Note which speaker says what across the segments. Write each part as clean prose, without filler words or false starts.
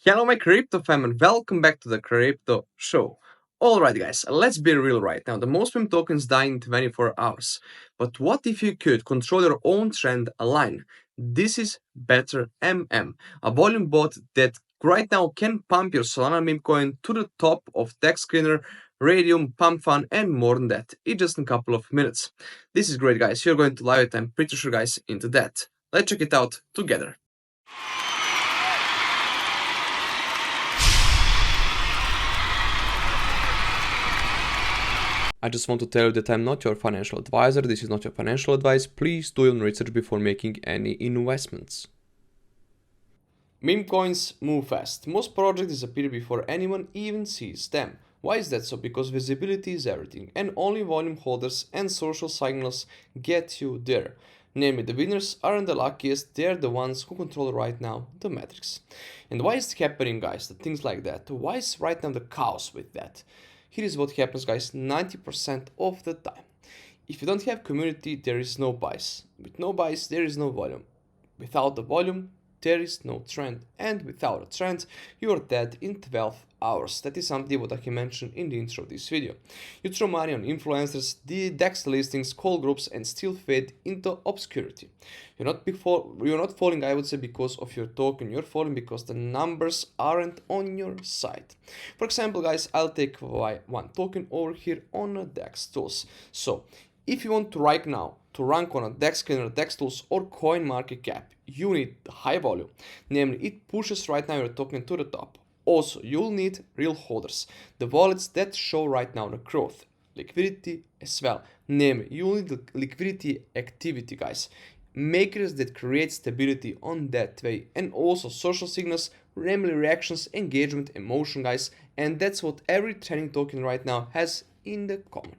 Speaker 1: Hello, my crypto fam, and welcome back to the Crypto Show. Alright, guys, let's be real right now. The most meme tokens die in 24 hours. But what if you could control your own trend line? This is BetterMM, a volume bot that right now can pump your Solana meme coin to the top of text screener, Radium, Pump.fun, and more than that in just a couple of minutes. This is great, guys. You're going to love it. I'm pretty sure, guys, into that. Let's check it out together. I just want to tell you that I'm not your financial advisor. This is not your financial advice. Please do your own research before making any investments. Meme coins move fast. Most projects disappear before anyone even sees them. Why is that so? Because visibility is everything, and only volume holders and social signals get you there. Namely, the winners aren't the luckiest, they're the ones who control right now the metrics. And why is it happening, guys? The things like that. Why is right now the chaos with that? Here is what happens, guys, 90% of the time. If you don't have community, there is no bias. With no bias, there is no volume. Without the volume, there is no trend. And without a trend, you are dead in 12 hours. That is something what I can mention in the intro of this video. You throw money on influencers, the DEX listings, call groups, and still fade into obscurity. You're not falling, I would say, because of your token. You're falling because the numbers aren't on your side. For example, guys, I'll take one token over here on DEX tools. So if you want to right now to rank on a DEX screener, DEX tools, or coin market cap, you need high volume. Namely, it pushes right now your token to the top. Also, you'll need real holders, the wallets that show right now the growth, liquidity as well. Namely, you'll need the liquidity activity, guys. Makers that create stability on that way, and also social signals, namely reactions, engagement, emotion, guys. And that's what every trending token right now has in the common.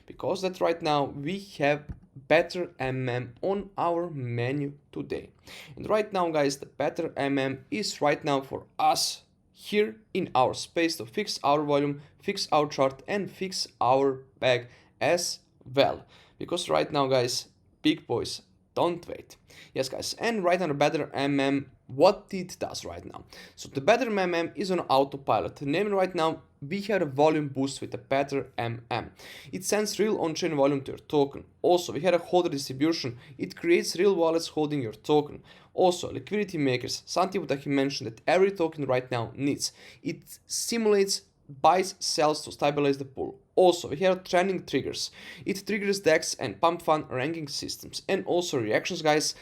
Speaker 1: Because that right now we have BetterMM on our menu today. And right now, guys, the BetterMM is right now for us here in our space to fix our volume, fix our chart, and fix our bag as well. Because right now, guys, big boys don't wait. Yes, guys, and right now the BetterMM, what it does right now. So the BetterMM is on autopilot. Namely, right now we have a volume boost with the BetterMM. It sends real on-chain volume to your token. Also, we had a holder distribution. It creates real wallets holding your token. Also, liquidity makers, something that he mentioned that every token right now needs. It simulates buys, sells to stabilize the pool. Also, we have trending triggers. It triggers DEX and Pump.fun ranking systems, and also reactions, guys.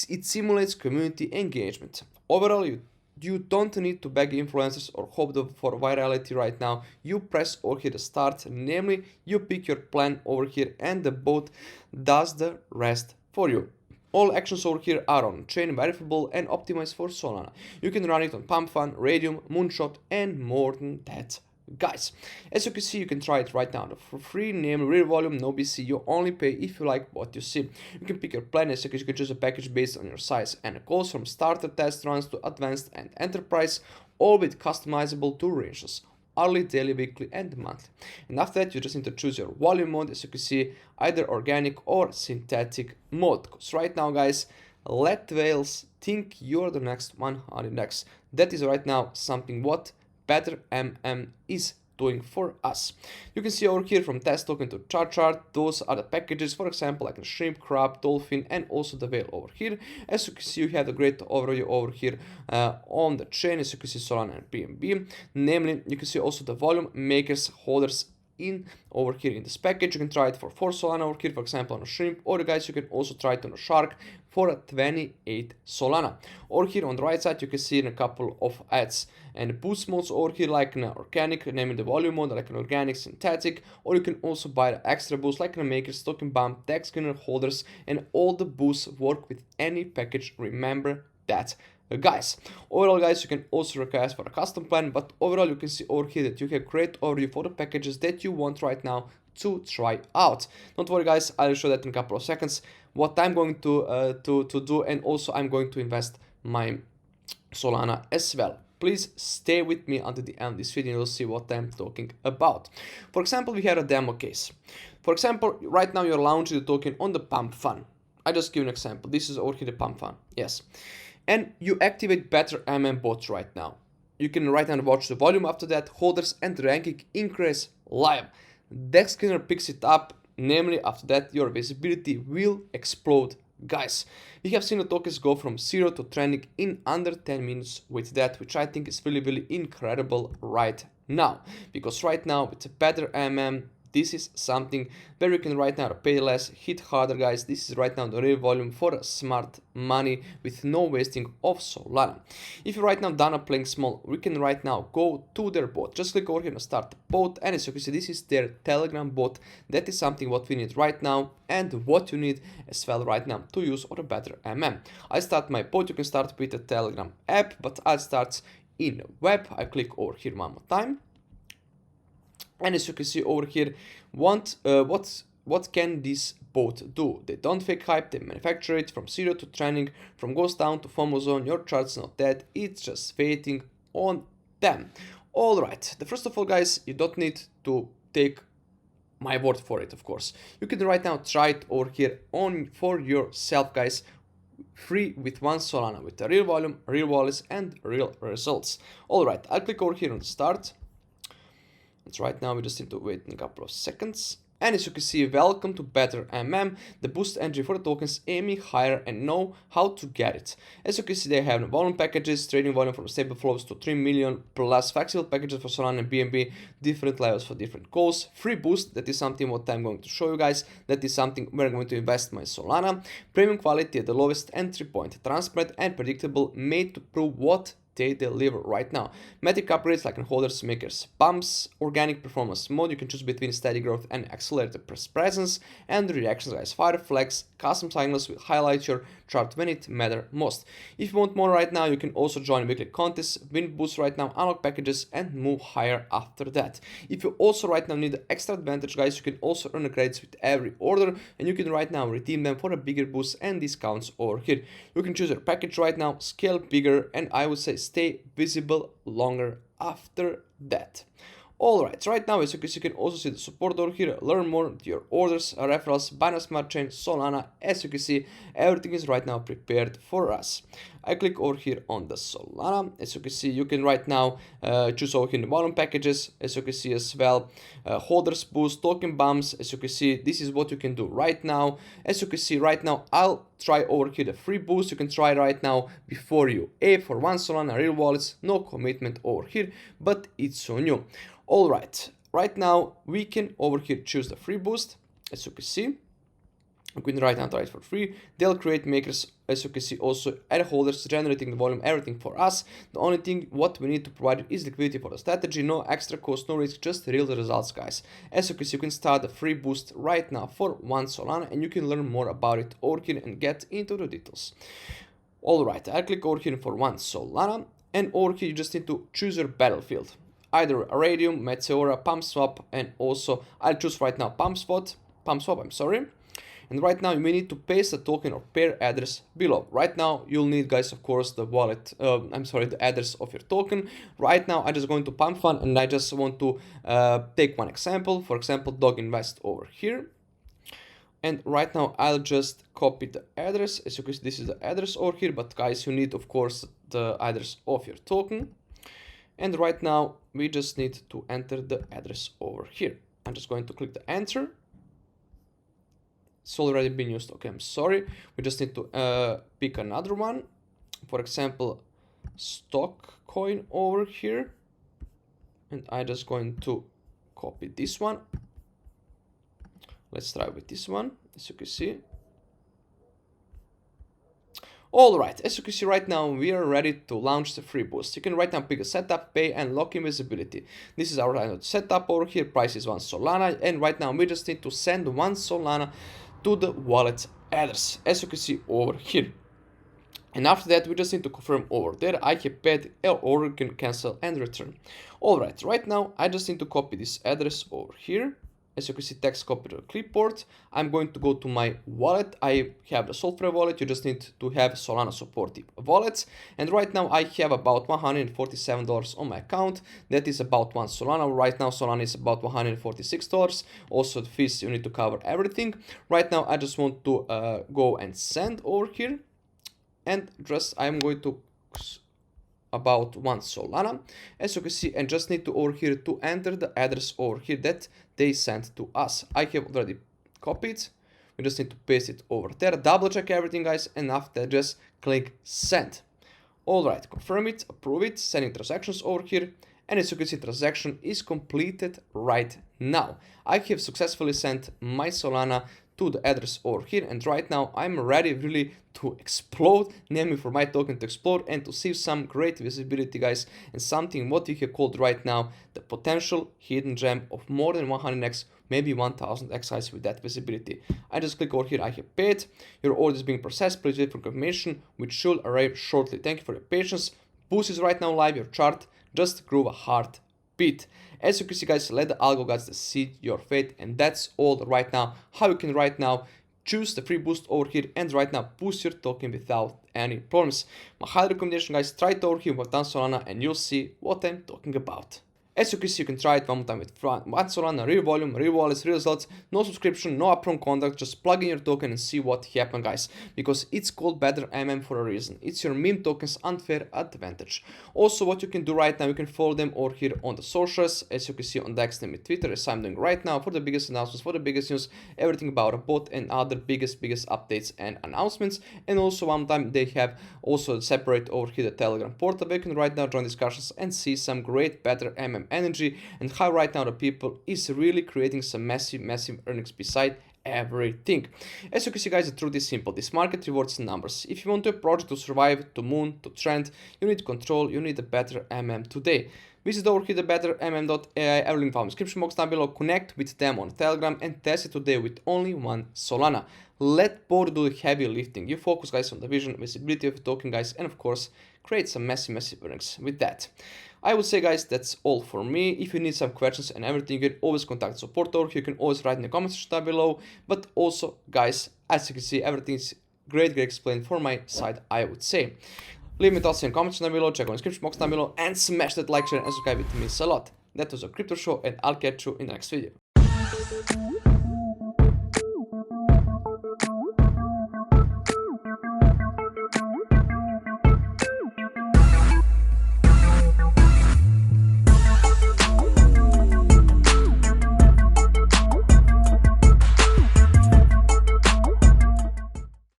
Speaker 1: It simulates community engagement. Overall, you don't need to beg influencers or hope for virality right now. You press over here to start, namely you pick your plan over here and the bot does the rest for you. All actions over here are on chain, verifiable, and optimized for Solana. You can run it on Pump.fun, Radium, Moonshot, and more than that. Guys, as you can see, you can try it right now for free. Name, real volume, no BC. You only pay if you like what you see. You can pick your plan, as you can choose a package based on your size, and it goes from starter test runs to advanced and enterprise, all with customizable tool ranges. Hourly, daily, weekly, and monthly. And after that, you just need to choose your volume mode, as you can see, either organic or synthetic mode. Because right now, guys, let whales think you're the next one on the next. That is right now something what BetterMM is doing for us. You can see over here from test token to chart, those are the packages, for example, like the shrimp, crab, dolphin, and also the whale over here. As you can see, you have the great overview over here on the chain, as you can see Solana and BNB. Namely, you can see also the volume makers, holders in over here in this package. You can try it for 4 Solana over here, for example, on a shrimp, or guys, you can also try it on a shark for a 28 Solana. Or here on the right side, you can see in a couple of ads and boost modes over here, like an organic, naming the volume mode, like an organic synthetic, or you can also buy the extra boost, like an makers, token bump, DEX screener holders, and all the boosts work with any package. Remember that. Guys, overall, guys, you can also request for a custom plan, but overall you can see over here that you have great overview for the packages that you want right now to try out. Don't worry, guys, I'll show that in a couple of seconds what I'm going to do, and also I'm going to invest my Solana as well. Please stay with me until the end of this video and you'll see what I'm talking about. For example, we have a demo case. For example, right now you're launching the token on the Pump.fun. I just give an example. This is over here the Pump.fun. Yes. And you activate BetterMM Bot right now. You can right now watch the volume after that, holders and ranking increase live. Dex scanner picks it up, namely after that your visibility will explode, guys. We have seen the tokens go from 0 to trending in under 10 minutes with that, which I think is really incredible right now. Because right now with BetterMM, this is something where you can right now pay less, hit harder, guys. This is right now the real volume for smart money with no wasting of Solana. If you right now done playing small, we can right now go to their bot. Just click over here and start the bot, and as you can see, this is their Telegram bot. That is something what we need right now and what you need as well right now to use or a BetterMM. I start my bot. You can start with the Telegram app, but I'll start in web. I click over here one more time. And as you can see over here, what can this bot do? They don't fake hype, they manufacture it from 0 to trending, from ghost down to FOMO zone. Your chart's not dead, it's just waiting on them. Alright, first of all, guys, you don't need to take my word for it, of course. You can right now try it over here on for yourself, guys, free with one Solana, with a real volume, real wallets, and real results. Alright, I'll click over here on start. It's right now, we just need to wait a couple of seconds. And as you can see, welcome to BetterMM, the boost entry for the tokens aiming higher and know how to get it. As you can see, they have volume packages, trading volume from stable flows to 3 million, plus flexible packages for Solana and BNB, different levels for different goals, free boost, that is something what I'm going to show you guys, that is something where I'm going to invest my Solana, premium quality at the lowest entry point, transparent and predictable, made to prove what they deliver right now. Metric upgrades like in holders, makers, pumps, organic performance mode. You can choose between steady growth and accelerated presence, and the reactions, guys. Fire flex, custom signals will highlight your chart when it matters most. If you want more right now, you can also join weekly contests, win boosts right now, unlock packages, and move higher after that. If you also right now need extra advantage, guys, you can also earn the credits with every order, and you can right now redeem them for a bigger boost and discounts over here. You can choose your package right now, scale bigger, and I would say stay visible longer after that. Alright, right now as you can also see the support over here, learn more, your orders, referrals, Binance Smart Chain, Solana. As you can see, everything is right now prepared for us. I click over here on the Solana. As you can see, you can right now choose over here the volume packages. As you can see as well, holders boost, token bumps. As you can see, this is what you can do right now. As you can see right now, I'll try over here the free boost. You can try right now before you for one Solana real wallets. No commitment over here, but it's on you. Alright, right now we can over here choose the free boost. As you can see, you can right now try it for free. They'll create makers, as you can see, also add holders, generating the volume, everything for us. The only thing what we need to provide is liquidity for the strategy. No extra cost, no risk, just real results, guys. As you can see, you can start the free boost right now for one Solana, and you can learn more about it over here and get into the details. Alright, I click over here for one Solana, and over here you just need to choose your battlefield. Either Radium, Meteora, Pump Swap, and also I'll choose right now Pump Swap, I'm sorry. And right now you may need to paste the token or pair address below. Right now you'll need, guys, of course, the wallet, the address of your token. Right now I'm just going to Pump.fun, and I just want to take one example. For example, Dog Invest over here. And right now I'll just copy the address. As you can see, this is the address over here, but guys, you need, of course, the address of your token. And right now we just need to enter the address over here. I'm just going to click the enter. It's already been used. Okay, I'm sorry. We just need to pick another one. For example, stock coin over here. And I'm just going to copy this one. Let's try with this one, as you can see. Alright, as you can see right now, we are ready to launch the free boost. You can right now pick a setup, pay, and lock in visibility. This is our setup over here. Price is one Solana, and right now we just need to send one Solana to the wallet address, as you can see over here. And after that, we just need to confirm over there. I have paid, or you can cancel and return. Alright, right now I just need to copy this address over here. As you can see, text copy to the clipboard. I'm going to go to my wallet. I have the Solfra wallet. You just need to have Solana supportive wallets. And right now I have about $147 on my account. That is about one Solana. Right now Solana is about $146. Also the fees, you need to cover everything. Right now I just want to go and send over here. And just I'm going to about one Solana, as you can see, and just need to over here to enter the address over here that they sent to us. I have already copied. We just need to paste it over there, double check everything, guys, and after that just click send. Alright, confirm it, approve it, sending transactions over here, and as you can see, transaction is completed right now. I have successfully sent my Solana to the address over here, and right now I'm ready really to explode, namely for my token to explode and to see some great visibility, guys, and something what we have called right now the potential hidden gem of more than 100x, maybe 1000x, guys, with that visibility. I just click over here, I have paid, your order is being processed, please wait for confirmation, which should arrive shortly. Thank you for your patience. Boost is right now live, your chart just grew a heartbeat. As you can see, guys, let the algo guys decide your fate, and that's all right now how you can right now choose the free boost over here and right now boost your token without any problems. My high recommendation, guys, try it over here with one Solana and you'll see what I'm talking about. As you can see, you can try it one more time with one Solana, real volume, real wallets, real results, no subscription, no upfront contract, just plug in your token and see what happens, guys, because it's called BetterMM for a reason. It's your meme tokens unfair advantage. Also, what you can do right now, you can follow them over here on the socials, as you can see on Dex and Twitter, as I'm doing right now, for the biggest announcements, for the biggest news, everything about a bot and other biggest updates and announcements. And also one time they have also separate over here the Telegram portal where you can right now join discussions and see some great BetterMM energy and how right now the people is really creating some massive earnings beside everything. As you can see, guys, the truth is simple. This market rewards numbers. If you want a project to survive, to moon, to trend, you need control, you need a BetterMM today. Visit over here the BetterMM.ai, every link found in the description box down below, connect with them on Telegram and test it today with only one Solana. Let both do the heavy lifting. You focus, guys, on the vision, visibility of the token, guys, and of course, create some massive earnings with that. I would say, guys, that's all for me. If you need some questions and everything, you can always contact support over here. You can always write in the comment section down below. But also, guys, as you can see, everything is great explained for my side, I would say. Leave me thoughts in the comments down below, check on the description box down below, and smash that like, share, and subscribe. It means a lot. That was a crypto show, and I'll catch you in the next video.